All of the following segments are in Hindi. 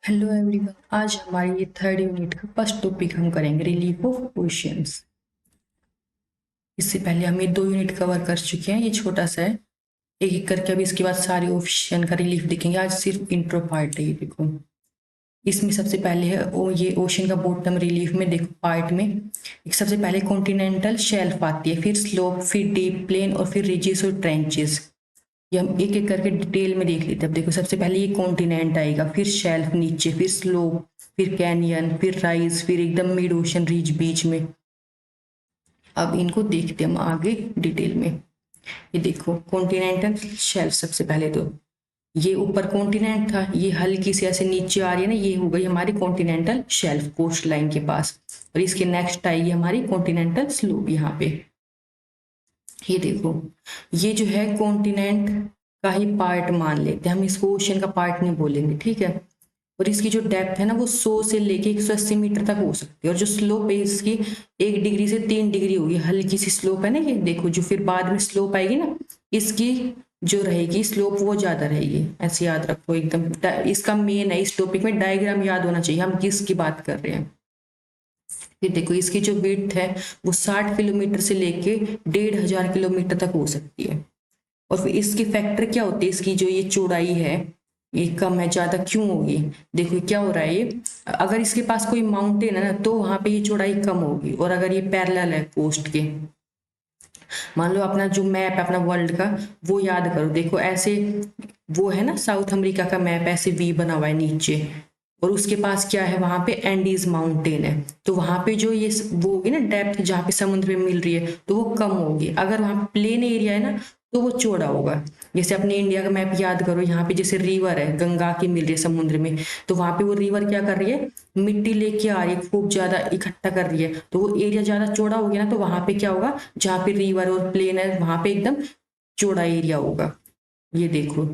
Hello everyone. आज हमारी ये थर्ड यूनिट का फर्स्ट टॉपिक हम करेंगे रिलीफ ऑफ ओशियंस। इससे पहले हम ये 2 यूनिट कवर कर चुके हैं, ये छोटा सा है। एक एक करके अभी इसके बाद सारे ओशियन का रिलीफ देखेंगे। आज सिर्फ इंट्रो पार्ट है, ये देखो। इसमें सबसे पहले है ये ओशन का बॉटम रिलीफ में देखो पार्ट में एक सबसे पहले कॉन्टिनेंटल शेल्फ आती है, फिर स्लोप, फिर डीप प्लेन और फिर रिजेस और ट्रेंचेस। ये हम एक एक करके डिटेल में देख लेते हैं। अब देखो सबसे पहले ये कॉन्टिनेंट आएगा, फिर शेल्फ नीचे, फिर स्लोप, फिर कैनियन, फिर राइज, फिर एकदम मिड ओशन रीच बीच में। अब इनको देखते हैं हम आगे डिटेल में। ये देखो कॉन्टिनेंटल शेल्फ सबसे पहले तो ये ऊपर कॉन्टिनेंट था, ये हल्की सी ऐसे नीचे आ रही है ना, ये हो गई हमारी कॉन्टिनेंटल शेल्फ कोस्ट लाइन के पास। और इसके नेक्स्ट आएगी हमारी कॉन्टिनेंटल स्लोप यहाँ पे। ये देखो ये जो है कॉन्टिनेंट का ही पार्ट मान लेते हैं हम, इसको ओशन का पार्ट नहीं बोलेंगे, ठीक है। और इसकी जो डेप्थ है ना वो 100 से लेके 180 मीटर तक हो सकती है। और जो स्लोप है इसकी 1 डिग्री से 3 डिग्री होगी, हल्की सी स्लोप है ना ये देखो। जो फिर बाद में स्लोप आएगी ना, इसकी जो रहेगी स्लोप वो ज्यादा रहेगी, ऐसे याद रखो एकदम। इसका मेन है इस टॉपिक में डायग्राम याद होना चाहिए, हम किसकी बात कर रहे हैं। ये देखो इसकी जो विड्थ है वो 60 किलोमीटर से लेके 1500 किलोमीटर तक हो सकती है। और फिर इसकी फैक्टर क्या होती है, इसकी जो ये चौड़ाई है ये कम है, ज्यादा क्यों होगी। देखो क्या हो रहा है ये, अगर इसके पास कोई माउंटेन है ना तो वहां पे ये चौड़ाई कम होगी। और अगर ये पैरेलल है कोस्ट के, मान लो अपना जो मैप है अपना वर्ल्ड का वो याद करो, देखो ऐसे वो है ना साउथ अमेरिका का मैप, ऐसे वी बना हुआ है नीचे। और उसके पास क्या है, वहां पे एंडीज माउंटेन है। तो वहां पे जो ये वो होगी ना डेप्थ जहाँ पे समुद्र में मिल रही है तो वो कम होगी। अगर वहां प्लेन एरिया है ना तो वो चौड़ा होगा। जैसे अपने इंडिया का मैप याद करो, यहाँ पे जैसे रिवर है गंगा की मिल रही है समुद्र में, तो वहां पे वो रिवर क्या कर रही है, मिट्टी लेके आ रही है, खूब ज्यादा इकट्ठा कर रही है, तो वो एरिया ज्यादा चौड़ा हो गया ना, तो वहां पे क्या होगा, जहाँ पे रिवर और प्लेन है वहां पे एकदम चौड़ा एरिया होगा। ये देखो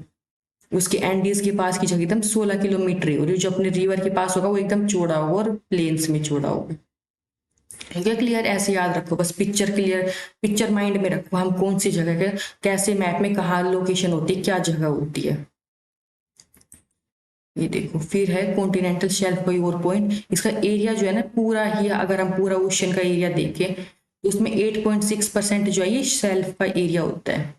उसके एंडीज के पास की जगह एकदम 16 किलोमीटर है, और जो अपने रिवर के पास होगा वो एकदम चौड़ा होगा और प्लेन्स में चौड़ा होगा। ठीक है क्लियर, ऐसे याद रखो बस, पिक्चर क्लियर, पिक्चर माइंड में रखो हम कौन सी जगह के कैसे मैप में कहाँ लोकेशन होती है, क्या जगह होती है। ये देखो फिर है कॉन्टिनेंटल शेल्फ कोई और पॉइंट, इसका एरिया जो है ना पूरा ही, अगर हम पूरा ओशन का एरिया देखें तो उसमें 8.6% जो है ये शेल्फ का एरिया होता है।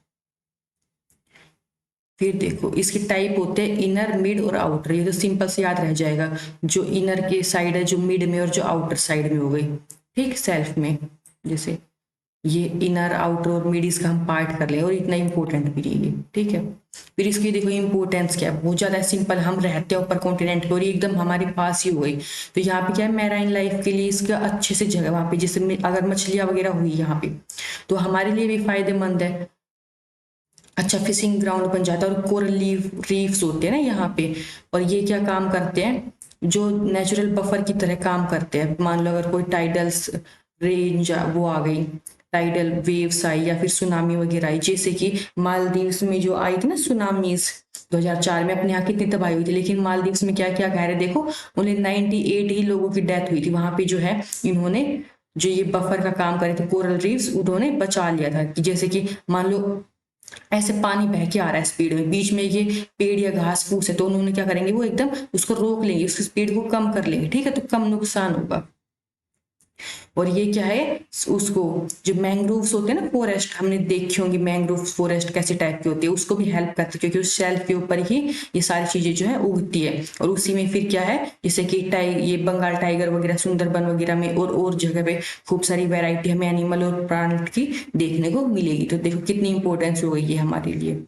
फिर देखो इसके टाइप होते हैं इनर, मिड और आउटर, ये तो सिंपल से याद रह जाएगा। जो इनर के साइड है, जो मिड में और जो आउटर साइड में हो गई, ठीक सेल्फ में। जैसे ये इनर, आउटर और मिड इसका हम पार्ट कर लें, और इतना इंपॉर्टेंट भी नहीं है, ठीक है। फिर इसकी देखो इंपॉर्टेंस क्या है, बहुत ज्यादा सिंपल, हम रहते हैं ऊपर कॉन्टिनेंट पे और ये एकदम हमारे पास ही हो गई। तो यहाँ पे क्या है, मैराइन लाइफ के लिए इसका अच्छे से जगह वहां पे, जैसे अगर मछलियां वगैरह हुई यहाँ पे तो हमारे लिए भी फायदेमंद है, अच्छा फिशिंग ग्राउंड बन जाता है। और कोरल रीफ्स होते हैं ना यहाँ पे, और ये क्या काम करते हैं, जो नेचुरल बफर की तरह काम करते हैं। मान लो अगर कोई टाइडल्स रेंज वो आ गई, टाइडल वेव्स आई या फिर सुनामी वगैरह आई, जैसे कि मालदीव्स में जो आई थी ना सुनामीज 2004 में, अपने यहाँ कितनी तबाही हुई थी, लेकिन मालदीव्स में क्या क्या कह रहे देखो, उन्हें 98 ही लोगों की डेथ हुई थी वहां पे। जो है इन्होंने जो ये बफर का काम करे थे कोरल रीफ्स, उन्होंने बचा लिया था। कि जैसे कि मान लो ऐसे पानी बह के आ रहा है स्पीड में, बीच में ये पेड़ या घास फूस है, तो उन्होंने क्या करेंगे, वो एकदम उसको रोक लेंगे, उसकी स्पीड को कम कर लेंगे, ठीक है, तो कम नुकसान होगा। और ये क्या है, उसको जो मैंग्रोव्स होते हैं ना फॉरेस्ट, हमने देखी होंगी मैंग्रोव फॉरेस्ट कैसे टाइप की होती है, उसको भी हेल्प करती है, क्योंकि उस शेल्फ के ऊपर ही ये सारी चीजें जो है उगती है। और उसी में फिर क्या है, जैसे कि ये बंगाल टाइगर वगैरह सुंदरबन वगैरह में और जगह पे खूब सारी वेराइटी हमें एनिमल और प्लांट की देखने को मिलेगी। तो देखो कितनी इंपॉर्टेंस हो गई है हमारे लिए।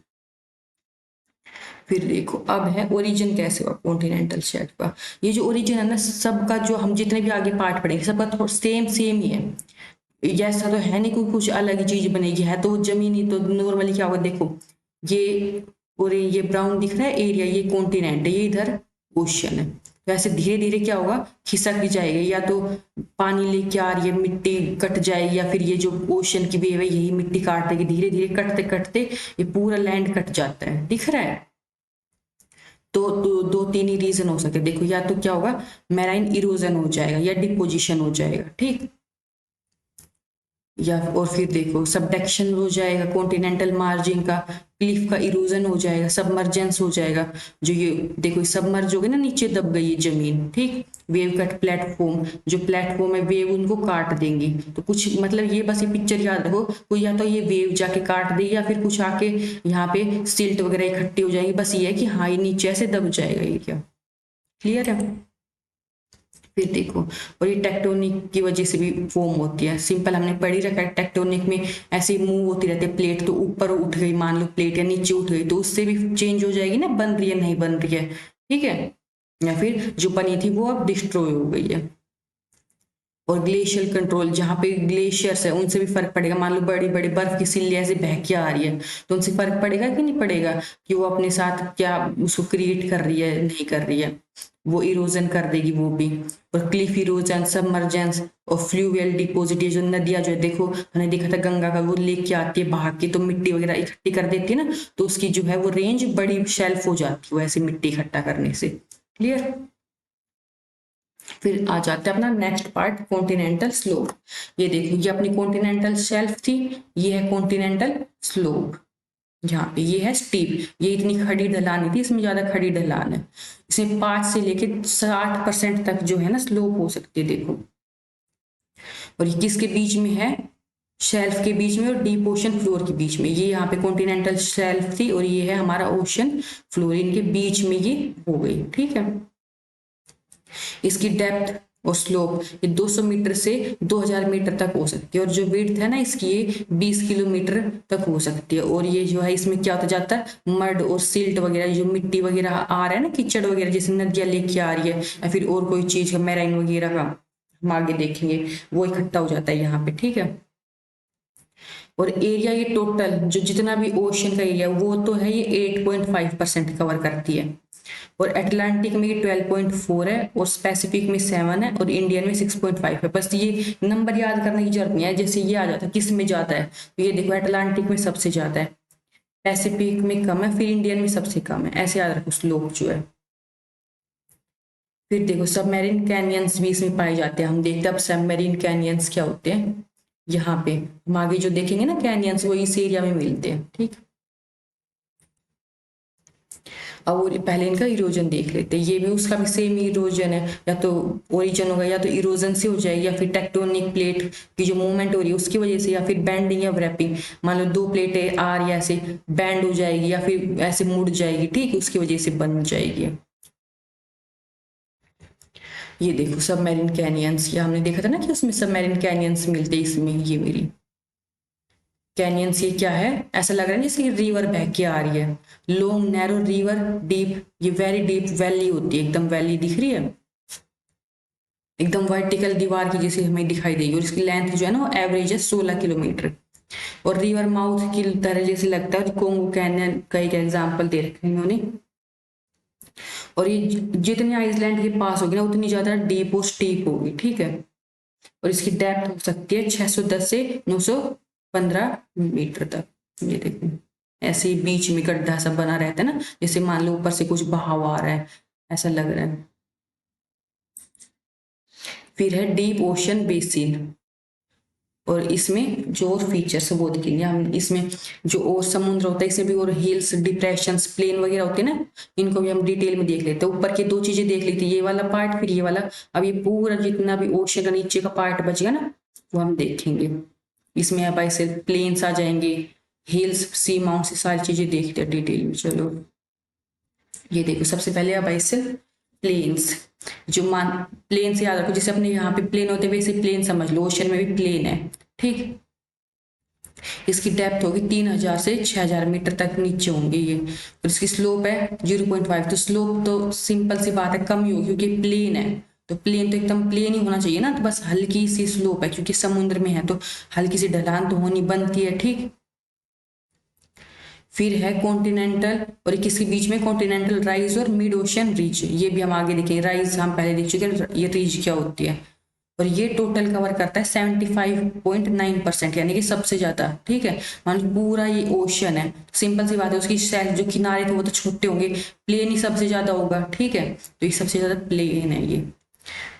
फिर देखो अब है ओरिजिन कैसे हुआ कॉन्टिनेंटल शेल्फ का। ये जो ओरिजिन है ना सबका, जो हम जितने भी आगे पार्ट पढ़ेंगे सबका थोड़ा सेम सेम ही है। ये ऐसा तो है नहीं कोई कुछ अलग ही चीज बनेगी, है तो जमीन ही। तो नॉर्मली क्या होगा देखो, ये और ये ब्राउन दिख रहा है एरिया, ये कॉन्टिनेंट है, ये इधर ओशियन है। तो ऐसे धीरे धीरे क्या होगा, खिसक भी जाएगा, या तो पानी लेके आ रही है मिट्टी कट जाएगी, या फिर ये जो ओशियन की वेव है यही मिट्टी काट देगी, धीरे धीरे कटते कटते ये पूरा लैंड कट जाता है, दिख रहा है। तो दो तीन ही रीजन हो सकते हैं देखो, या तो क्या होगा, मैराइन इरोजन हो जाएगा या डिपोजिशन हो जाएगा, ठीक। या और फिर देखो सबडक्शन हो जाएगा, कॉन्टिनेंटल मार्जिन का, क्लिफ का इरोजन हो जाएगा, सबमर्जेंस हो जाएगा। जो ये देखो सबमर्ज हो गए ना, नीचे दब गई है जमीन, ठीक। वेव कट प्लेटफॉर्म, जो प्लेटफॉर्म है वेव उनको काट देंगी। तो कुछ मतलब ये बस ये पिक्चर याद रखो, कोई या तो ये वेव जाके काट देगी या फिर कुछ आके यहाँ पे सिल्ट वगैरह इकट्ठी हो जाएगी। बस ये है कि हाँ ये नीचे ऐसे दब जाएगा, ये क्या क्लियर है। फिर देखो, और ये टेक्टोनिक की वजह से भी फॉर्म होती है। सिंपल हमने पढ़ ही रखा है, टेक्टोनिक में ऐसे मूव होती रहती है प्लेट, तो ऊपर उठ गई मान लो प्लेट या नीचे उठ गई, तो उससे भी चेंज हो जाएगी ना, बन रही है नहीं बन रही है, ठीक है। या फिर जो बनी थी वो अब डिस्ट्रॉय हो गई है। और ग्लेशियल कंट्रोल, जहाँ पे ग्लेशियर्स है उनसे भी फर्क पड़ेगा। मान लो बड़ी बड़ी बर्फ की सिल्ली ऐसे बह के आ रही है, तो उनसे फर्क पड़ेगा कि नहीं पड़ेगा, कि वो अपने साथ क्या उसको क्रिएट कर रही है नहीं कर रही है, वो इरोजन कर देगी वो भी। और क्लिफ इरोजन, सबमर्जेंस और फ्लूवियल डिपोजिट, जो नदियां जो है देखो हमने देखा था गंगा का, वो लेके आती है बहा के, तो मिट्टी वगैरह इकट्ठी कर देती है ना, तो उसकी जो है वो रेंज बड़ी शेल्फ हो जाती है वो ऐसे मिट्टी इकट्ठा करने से, क्लियर। फिर आ जाता है अपना नेक्स्ट पार्ट, कॉन्टिनेंटल स्लोप। ये देखो ये अपनी कॉन्टिनेंटल शेल्फ थी, ये है कॉन्टिनेंटल स्लोप। यहाँ पे ये है स्टीप, ये इतनी खड़ी ढलान नहीं थी, इसमें ज्यादा खड़ी ढलान है। इसमें 5 से लेके 60% तक जो है ना स्लोप हो सकती है, देखो। और ये किसके बीच में है, शेल्फ के बीच में और डीप ओशन फ्लोर के बीच में। ये यहाँ पे कॉन्टिनेंटल शेल्फ थी और ये है हमारा ओशन फ्लोर, इनके बीच में ये हो गई, ठीक है। इसकी डेप्थ और स्लोप ये 200 मीटर से 2000 मीटर तक हो सकती है, और जो विड्थ है ना इसकी ये 20 किलोमीटर तक हो सकती है। और ये जो है इसमें क्या होता जाता है, मड और सिल्ट वगैरह, जो मिट्टी वगैरह आ रहा है ना, कीचड़ वगैरह जैसे नदियां लेके आ रही है, या फिर और कोई चीज का मैराइन वगैरह का हम आगे देखेंगे, वो इकट्ठा हो जाता है यहाँ पे, ठीक है। और एरिया ये टोटल जो जितना भी ओशन का एरिया वो तो है ये 8.5% कवर करती है। और अटलांटिक में ये 12.4 है, और स्पेसिफिक में 7 है, और इंडियन में 6.5 है। बस ये नंबर याद करने की जरूरत नहीं है, जैसे ये आ जाता है किस में ज्यादा है, तो ये देखो अटलांटिक में सबसे ज्यादा है, पैसिफिक में कम है, फिर इंडियन में सबसे कम है, ऐसे याद रखो स्लोप जो है। फिर देखो सबमेरीन कैनियंस भी इसमें पाए जाते हैं। हम देखते हैं अब सबमेरीन कैनियंस क्या होते हैं। यहाँ पे हम आगे जो देखेंगे ना कैनियंस, वो इस एरिया में मिलते हैं, ठीक। अब वो पहले इनका इरोजन देख लेते हैं। ये भी उसका भी सेम इरोजन है, या तो ओरिजिन होगा या तो इरोजन से हो जाएगी, या फिर टेक्टोनिक प्लेट की जो मूवमेंट हो रही है उसकी वजह से, या फिर बैंडिंग या व्रैपिंग। मान लो दो प्लेटें आ रही है ऐसे बैंड हो जाएगी, या फिर ऐसे मुड़ जाएगी, ठीक, उसकी वजह से बन जाएगी। ये देखो सबमेरीन कैनियंस, ये हमने देखा था ना कि उसमें सबमेरीन कैनियंस मिलते हैं इसमें। ये मेरी कैनियंस, ये क्या है, ऐसा लग रहा है जैसे रिवर बह के आ रही है, लॉन्ग नैरो रिवर डीप, ये वेरी डीप वैली होती है, एकदम वैली दिख रही है, एकदम वर्टिकल दीवार की जैसे हमें दिखाई देगी। और इसकी लेंथ जो है ना वो एवरेज है 16 किलोमीटर। और रिवर माउथ की तरह जैसे लगता है, कोंगो कैनियन का एक एग्जाम्पल दे रखे हैं इन्होंने। और ये जितनी आइसलैंड के पास होगी ना उतनी ज्यादा डीप और स्टीप होगी, ठीक है। और इसकी डेप्थ हो सकती है 610 से 915 मीटर तक। ये देखो ऐसे ही बीच में गड्ढा सा बना रहता है ना, जैसे मान लो ऊपर से कुछ बहाव आ रहा है, ऐसा लग रहा है। फिर है डीप ओशन बेसिन, और इसमें जो और फीचर्स वो दिखेंगे हम इसमें। जो और समुद्र होता है इसमें भी और हिल्स, डिप्रेशंस, प्लेन वगैरह होते हैं ना, इनको भी हम डिटेल में देख लेते हैं। ऊपर की दो चीजें देख लेते हैं, ये वाला पार्ट फिर ये वाला। अब ये पूरा जितना भी ओशन का नीचे का पार्ट बचेगा ना वो हम देखेंगे। इसमें अब ऐसे प्लेन्स आ जाएंगे, हिल्स, सी माउंट, से सारी चीजें देखते हैं डिटेल में। चलो ये देखो सबसे पहले अब ऐसे प्लेन्स, जो मान प्लेन से याद रखो, जैसे अपने यहाँ पे प्लेन होते हैं वैसे प्लेन समझ लो, ओशन में भी प्लेन है, ठीक। इसकी डेप्थ होगी 3000 से 6000 मीटर तक नीचे होंगे ये। और इसकी स्लोप है 0.5। तो स्लोप तो सिंपल सी बात है कम ही होगी, क्योंकि प्लेन है, तो प्लेन तो एकदम प्लेन ही होना चाहिए ना, तो बस हल्की सी स्लोप है, क्योंकि समुद्र में है तो हल्की सी ढलान तो होनी बनती है, ठीक। फिर है कॉन्टिनेंटल, और किसके बीच में, कॉन्टिनेंटल राइज और मिड ओशन रिज। ये भी हम आगे देखेंगे, राइज हम पहले देख चुके हैं, ये रिज क्या होती है। और ये टोटल कवर करता है 75.9%, यानी कि सबसे ज्यादा, ठीक है। मान लो पूरा ये ओशन है, सिंपल सी बात है, उसकी शेल जो किनारे थे वो तो छोटे होंगे, प्लेन ही सबसे ज्यादा होगा, ठीक है। तो ये सबसे ज्यादा प्लेन है ये।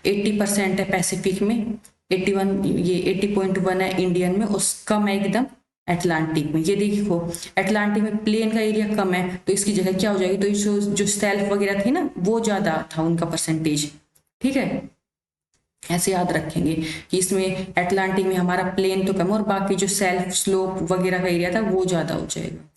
80% है पैसिफिक में, 81, ये 80.1 है इंडियन में, और कम है एकदम अटलांटिक में। ये देखो अटलांटिक में प्लेन का एरिया कम है, तो इसकी जगह क्या हो जाएगी, तो जो सेल्फ वगैरह थी ना वो ज्यादा था उनका परसेंटेज। ठीक है, ऐसे याद रखेंगे कि इसमें अटलांटिक में हमारा प्लेन तो कम और बाकी जो सेल्फ स्लोप वगैरह का एरिया था वो ज्यादा हो जाएगा।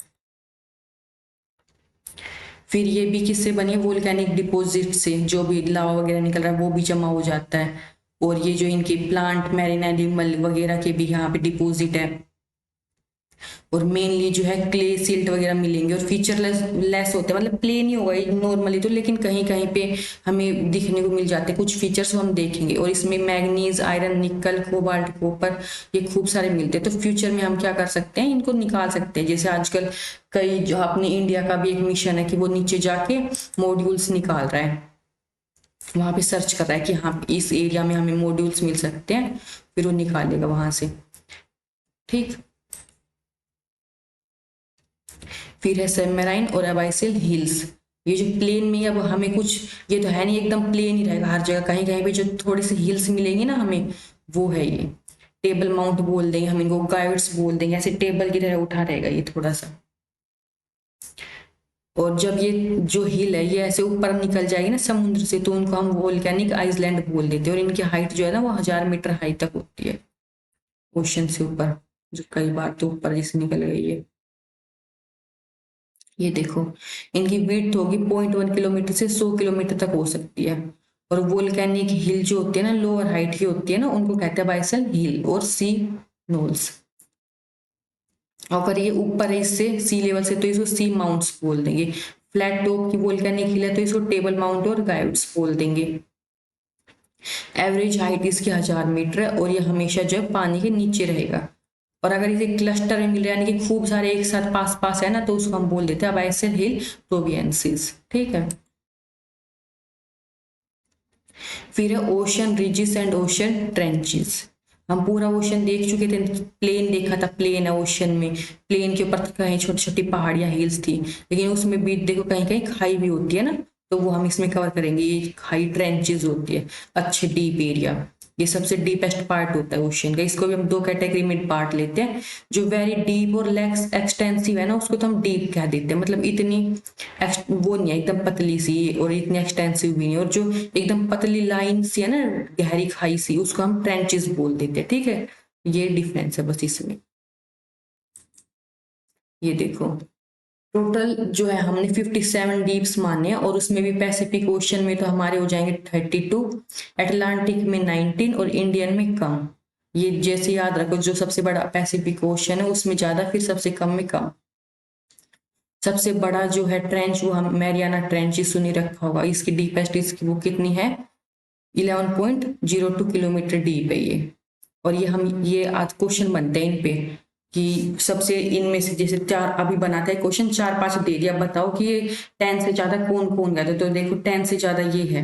फिर ये भी किससे बनी है, वोल्केनिक डिपॉजिट से, जो भी लावा वगैरह निकल रहा है वो भी जमा हो जाता है। और ये जो इनकी प्लांट मैरीन एनिमल वगैरह के भी यहाँ पे डिपॉजिट है। और मेनली जो है क्ले सिल्ट वगैरह मिलेंगे, और फीचरलेस लेस होते हैं, मतलब प्लेन ही होगा नॉर्मली तो, लेकिन कहीं कहीं पे हमें दिखने को मिल जाते हैं कुछ फीचर्स हम देखेंगे। और इसमें मैग्नीज, आयरन, निकल, कोबाल्ट, कॉपर, ये खूब सारे मिलते हैं। तो फ्यूचर में हम क्या कर सकते हैं, इनको निकाल सकते हैं। जैसे आजकल कई जो अपने इंडिया का भी एक मिशन है कि वो नीचे जाके मॉड्यूल्स निकाल रहा है, वहां पे सर्च कर रहा है कि हाँ इस एरिया में हमें मॉड्यूल्स मिल सकते हैं, फिर वो निकालेगा वहां से। ठीक, फिर है सबमेराइन और अबाइसल हिल्स। ये जो प्लेन में अब हमें कुछ, ये तो है नहीं एकदम प्लेन ही रहेगा हर जगह, कहीं कहीं पे जो थोड़ी सी हिल्स मिलेंगी ना हमें, वो है ये टेबल माउंट बोल देंगे हम इनको, गाइड्स बोल देंगे, ऐसे टेबल की तरह उठा रहेगा ये थोड़ा सा। और जब ये जो हिल है ये ऐसे ऊपर निकल जाएगी ना समुद्र से, तो उनको हम वोल्केनिक आइसलैंड बोल देते हैं। और इनकी हाइट जो है ना वो 1000 मीटर हाइट तक होती है ओशन से ऊपर, जो कई बार तो ऊपर जैसे निकल गई है। ये देखो इनकी विड्थ होगी 0.1 किलोमीटर से 100 किलोमीटर तक हो सकती है। और वोल्केनिक हिल जो होती है ना लोअर हाइट की होती है ना, उनको कहते हैं बाइसल हिल और सी नोल्स। अगर ये ऊपर है इससे सी लेवल से तो इसको सी माउंट्स बोल देंगे। फ्लैट टॉप की वोल्केनिक हिल है तो इसको टेबल माउंट और गाइड्स बोल देंगे। एवरेज हाइट इसकी 1000 मीटर है, और ये हमेशा जो है पानी के नीचे रहेगा। और अगर इसे क्लस्टर में मिल रहा है यानी कि खूब सारे एक साथ पास पास है ना, तो उसको हम बोल देते हैं अबाइसल हिल प्रोवियंसिस। ठीक है, फिर है ओशन रिजिस एंड ओशन ट्रेंचेस। हम पूरा ओशन देख चुके थे, प्लेन देखा था, प्लेन है ओशन में, प्लेन के ऊपर कहीं छोटी छोटी पहाड़ियां हिल्स थी, लेकिन उसमें भी देखो कहीं कहीं खाई भी होती है ना, तो वो हम इसमें कवर करेंगे। ये खाई ट्रेंचेस होती है, अच्छे डीप एरिया, ये सबसे डीपेस्ट पार्ट होता है ओशन का। इसको भी हम दो कैटेगरी में बांट लेते हैं, जो वेरी डीप और लेस एक्सटेंसिव है ना उसको तो हम डीप कह देते हैं, मतलब इतनी वो नहीं है एकदम पतली सी और इतनी एक्सटेंसिव भी नहीं, और जो एकदम पतली लाइन सी है ना गहरी खाई सी, उसको हम ट्रेंचेस बोल देते हैं। ठीक है, ये डिफरेंस है बस इसमें। ये देखो टोटल जो है हमने 57 डीप्स माने हैं, और उसमें भी पैसिफिक ओशन में तो हमारे हो जाएंगे 32, अटलांटिक में 19 और इंडियन में कम। ये जैसे याद रखो, जो सबसे बड़ा पैसिफिक ओशन है उसमें ज्यादा, फिर सबसे कम में कम। सबसे बड़ा जो है ट्रेंच वो हम मैरियाना ट्रेंच ही सुनी रखा होगा, इसकी डीपेस्ट इसकी वो कितनी है 11.02 किलोमीटर डीप है ये। और ये हम ये आज क्वेश्चन बनते हैं इन पे कि सबसे इनमें से जैसे चार अभी बनाता है क्वेश्चन, 4-5 दे दिया, बताओ कि ये 10 से ज्यादा कौन कौन गया, तो देखो 10 से ज्यादा ये है,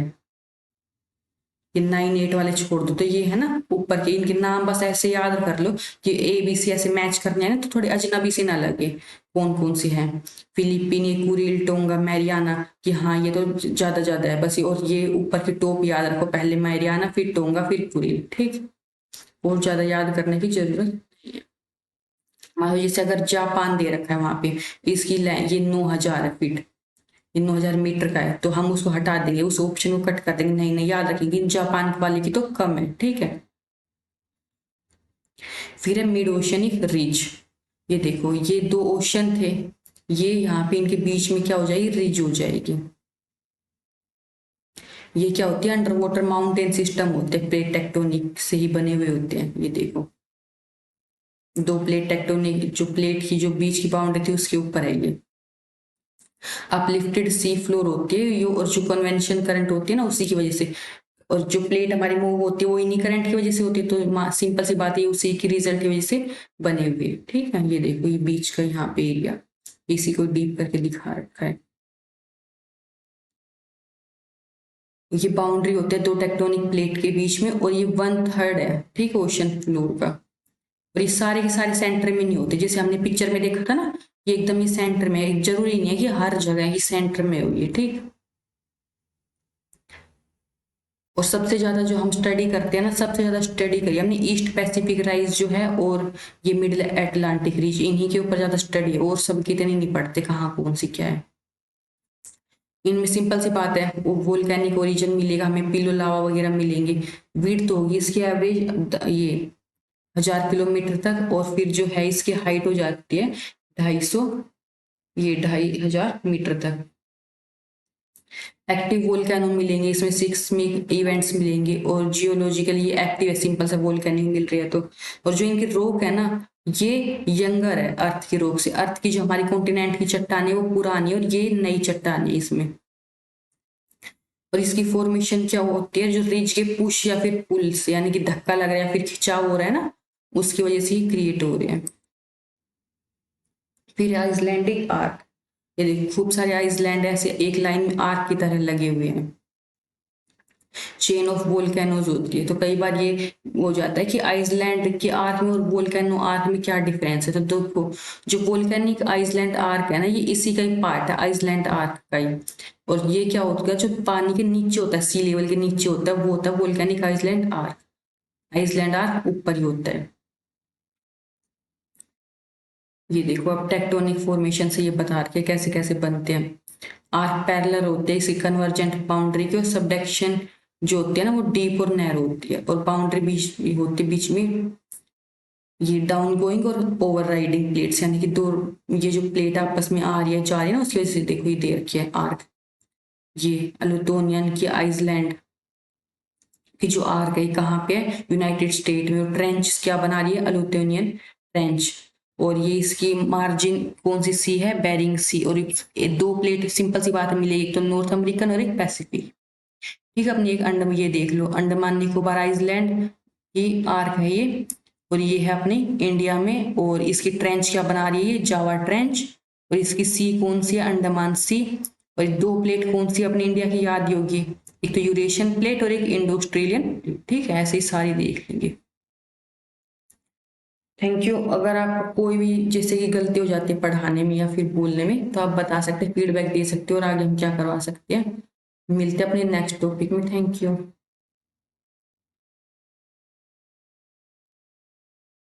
ये 9-8 वाले छोड़ दो, तो ये है ना ऊपर के, इनके नाम बस ऐसे याद कर लो कि ABC ऐसे मैच करने हैं ना, तो थोड़े अजनबी से ना लगे कौन कौन सी है। फिलीपीनी, कुरिल, टोंगा, मैरियाना, कि हाँ ये तो ज्यादा ज्यादा है बस। और ये ऊपर की टॉप याद रखो, पहले मैरियाना फिर टोंगा फिर कुरिल। ठीक, बहुत ज्यादा याद करने की जरूरत नहीं है। मान लो जैसे अगर जापान दे रखा है वहां पे, इसकी ये 9000 फीट, ये 9000 मीटर का है, तो हम उसको हटा देंगे, उस ऑप्शन को कट कर देंगे, नहीं नहीं याद रखेंगे जापान वाले की तो कम है। ठीक है, फिर है मिड ओशनिक रिज। ये देखो ये दो ओशन थे, ये यहाँ पे इनके बीच में क्या हो जाएगी, रिज हो जाएगी। ये क्या होती है, अंडर वाटर माउंटेन सिस्टम होते हैं, प्लेट टेक्टोनिक से ही बने हुए होते हैं। ये देखो दो प्लेट टेक्टोनिक, जो प्लेट की जो बीच की बाउंड्री थी उसके ऊपर है ये। अपलिफ्टेड सी फ्लोर होती है ये, और जो कन्वेंशन करंट होती है ना उसी की वजह से, और जो प्लेट हमारी मूव होती है वो इन्हीं करंट की वजह से होती है, तो सिंपल सी बात है उसी की रिजल्ट की वजह से बने हुए। ठीक है, ये देखो ये बीच का यहाँ पे एरिया, इसी को डीप करके दिखा रखा है। ये बाउंड्री होते हैं दो टेक्टोनिक प्लेट के बीच में, और ये 1/3 है ठीक है ओशन फ्लोर का। और ये सारे के सारे सेंटर में नहीं होते, जैसे हमने पिक्चर में देखा था ना, ये एकदम ये सेंटर में है, जरूरी नहीं है कि हर जगह ये सेंटर में हो ये। ठीक, और सबसे ज्यादा जो हम स्टडी करते हैं ना, सबसे ज्यादा स्टडी करिए हमने ईस्ट पैसिफिक राइज जो है और ये मिडिल अटलांटिक रीज, इन्हीं के ऊपर ज्यादा स्टडी है, और सब की इतनी नहीं पढ़ते कहाँ कौन सी क्या है। इनमें सिंपल सी बात है, वो वोल्केनिक ओरिजिन मिलेगा हमें, पिलो लावा वगैरह मिलेंगे। विड्थ तो होगी इसकी एवरेज ये 1000 किलोमीटर तक, और फिर जो है इसकी हाइट हो जाती है 250, ये 2500 मीटर तक। एक्टिव वोल्केनो मिलेंगे इसमें, सिस्मिक इवेंट्स मिलेंगे, और जियोलॉजिकली ये एक्टिव है, सिंपल सा वोल्केनिक मिल रही है तो। और जो इनकी रॉक है ना, ये यंगर है अर्थ की रॉक से। अर्थ की जो हमारी कॉन्टिनेंट की चट्टान है वो पुरानी है, और ये नई चट्टान है इसमें। और इसकी फॉर्मेशन क्या होती है, जो रिज के पुश या फिर पुल से, यानी कि धक्का लग रहा है फिर खिंचाव हो रहा है ना, उसकी वजह से ही क्रिएट हो रहे हैं। फिर आइसलैंडिक आर्क, ये देखिए खूब सारे आइसलैंड ऐसे एक लाइन में आर्क की तरह लगे हुए हैं। चेन ऑफ वोल्केनोज होती है, तो कई बार ये हो जाता है कि आइसलैंड के आर्क में और वोल्केनो आर्क में क्या डिफरेंस है। तो देखो, जो वोल्केनिक आइसलैंड आर्क है ना, ये इसी का ही पार्ट है, आइसलैंड आर्क का ही। और ये क्या होता है, जो पानी के नीचे होता है, सी लेवल के नीचे होता है, वो होता है volcanic island arc. Island arc ऊपर ही होता है। ये देखो, अब टेक्टोनिक फॉर्मेशन से ये बता रखे कैसे कैसे बनते हैं। आर्क पैरेलल होते हैं, इसी कन्वर्जेंट बाउंड्री के, और सबडक्शन जो होती है ना वो डीप और नैरो होती है, और बाउंड्री बीच होती है, बीच में ये डाउन गोइंग और ओवर राइडिंग प्लेट्स, यानी कि दो ये जो प्लेट आपस में आ रही है जा रही है ना, उसकी वजह से देखो ये दे रखी है आर्क। ये अल्टोनियन की आइसलैंड की जो आर्क है कहाँ पे है, यूनाइटेड स्टेट में। और ट्रेंच क्या बना रही है, अल्टोनियन ट्रेंच। और ये इसकी मार्जिन कौन सी सी है, बेरिंग सी। और ये दो प्लेट सिंपल सी बात मिलेगी, एक तो नॉर्थ अमेरिकन और एक पैसिफिक। ठीक है, अपनी एक अंडमान, ये देख लो अंडमान निकोबार आइसलैंड की आर्क है ये, और ये है अपनी इंडिया में। और इसकी ट्रेंच क्या बना रही है, जावा ट्रेंच। और इसकी सी कौन सी है, अंडमान सी। और दो प्लेट कौन सी अपनी इंडिया की याद होगी, एक तो यूरेशियन प्लेट और एक इंडो ऑस्ट्रेलियन प्लेट। ठीक है, ऐसे ही सारी देख लेंगे। Thank you. अगर आप कोई भी जैसे कि गलती हो जाती है पढ़ाने में या फिर बोलने में, तो आप बता सकते हैं, फीडबैक दे सकते हो, और आगे हम क्या करवा सकते हैं। मिलते हैं अपने नेक्स्ट टॉपिक में। Thank you.